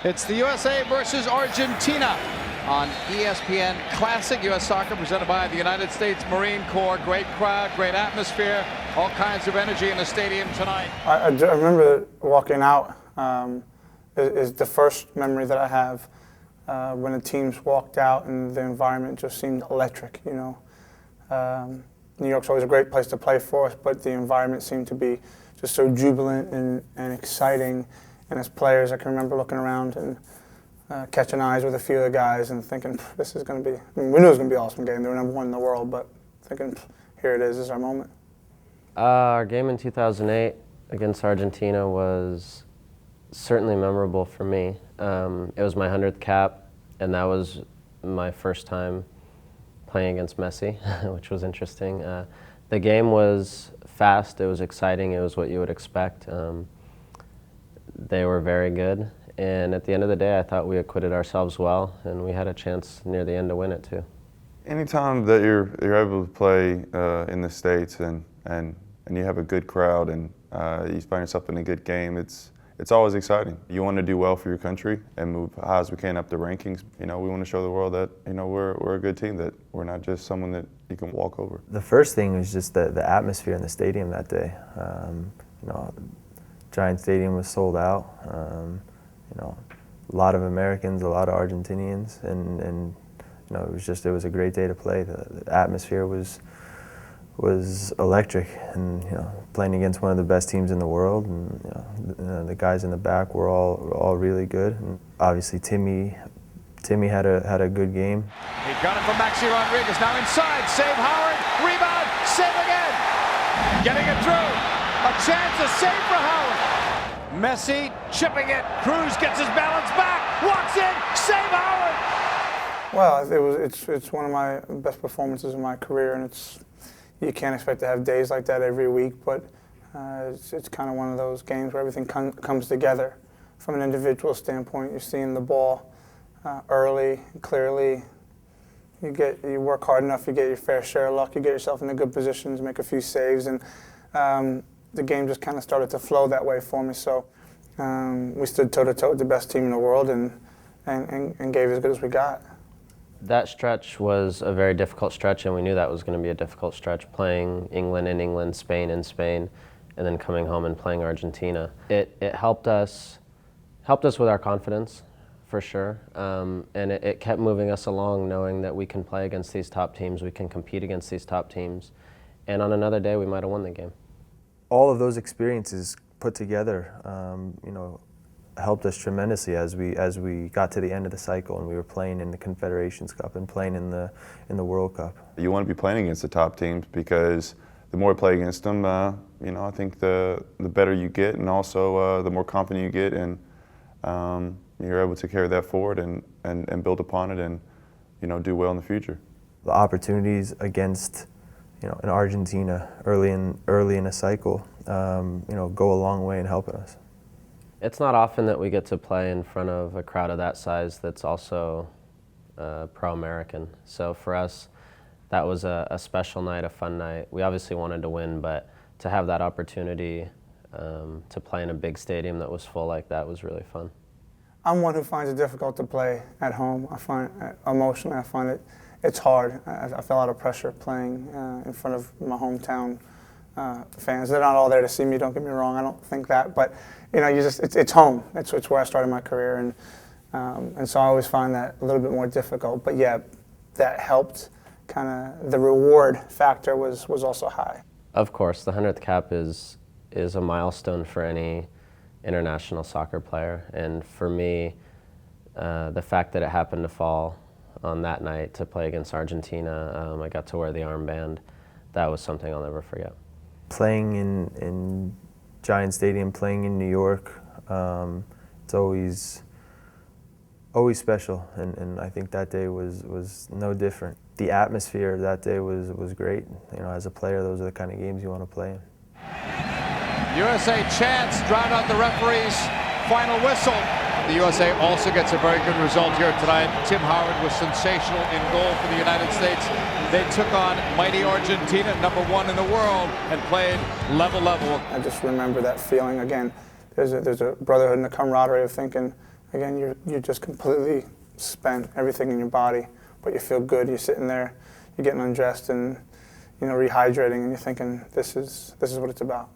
It's the USA versus Argentina on ESPN Classic U.S. Soccer, presented by the United States Marine Corps. Great crowd, great atmosphere, all kinds of energy in the stadium tonight. I remember walking out. Is the first memory that I have when the teams walked out and the environment just seemed electric. You know, New York's always a great place to play for us, but the environment seemed to be just so jubilant and exciting. And as players, I can remember looking around and catching eyes with a few of the guys and thinking, this is going to be, I mean, we knew it was going to be an awesome game. They were #1 in the world, but thinking, here it is, this is our moment. Our game in 2008 against Argentina was certainly memorable for me. It was my 100th cap, and that was my first time playing against Messi, which was interesting. The game was fast, it was exciting, it was what you would expect. They were very good, and at the end of the day I thought we acquitted ourselves well, and we had a chance near the end to win it too. Anytime that you're able to play in the States and you have a good crowd and you find yourself in a good game, it's always exciting. You want to do well for your country and move high as we can up the rankings. You know, we want to show the world that, you know, we're a good team, that we're not just someone that you can walk over. The first thing was just the atmosphere in the stadium that day. You know, Giant Stadium was sold out. You know, a lot of Americans, a lot of Argentinians, and you know, it was a great day to play. The atmosphere was electric, and you know, playing against one of the best teams in the world, and you know, the guys in the back were all really good. And obviously, Timmy had a good game. He got it from Maxi Rodriguez. Now inside, save Howard, rebound, save again, getting it through. A chance, a save for Howard. Messi chipping it. Cruz gets his balance back, walks in, save Howard. Well, it's one of my best performances in my career, and you can't expect to have days like that every week, but it's kind of one of those games where everything comes together. From an individual standpoint, you're seeing the ball early, clearly. You work hard enough, you get your fair share of luck, you get yourself in a good positions, make a few saves, and the game just kind of started to flow that way for me. So we stood toe-to-toe with the best team in the world and gave as good as we got. That stretch was a very difficult stretch, and we knew that was going to be a difficult stretch, playing England in England, Spain in Spain, and then coming home and playing Argentina. It helped us with our confidence, for sure, and it kept moving us along, knowing that we can play against these top teams, we can compete against these top teams, and on another day we might have won the game. All of those experiences put together, you know, helped us tremendously as we got to the end of the cycle and we were playing in the Confederations Cup and playing in the World Cup. You want to be playing against the top teams because the more you play against them, you know, I think the better you get, and also the more confident you get, and you're able to carry that forward and build upon it, and you know, do well in the future. The opportunities against, you know, in Argentina early in a cycle, you know, go a long way in helping us. It's not often that we get to play in front of a crowd of that size that's also pro-American. So for us, that was a special night, a fun night. We obviously wanted to win, but to have that opportunity to play in a big stadium that was full like that was really fun. I'm one who finds it difficult to play at home. I find emotionally, it's hard. I feel a lot of pressure playing in front of my hometown fans. They're not all there to see me, don't get me wrong, I don't think that, but you know, it's home. It's where I started my career, and so I always find that a little bit more difficult. But yeah, that helped. Kind of the reward factor was also high. Of course, the 100th cap is a milestone for any international soccer player, and for me, the fact that it happened to fall on that night to play against Argentina, I got to wear the armband. That was something I'll never forget. Playing in Giant Stadium, playing in New York, it's always special, and I think that day was no different. The atmosphere that day was great. You know, as a player, those are the kind of games you want to play in. USA chance, drowned out the referee's final whistle. The USA also gets a very good result here tonight. Tim Howard was sensational in goal for the United States. They took on mighty Argentina, #1 in the world, and played level. I just remember that feeling again. There's a brotherhood and a camaraderie of thinking again, you're just completely spent, everything in your body, but you feel good. You're sitting there, you're getting undressed and rehydrating, and you're thinking, this is what it's about.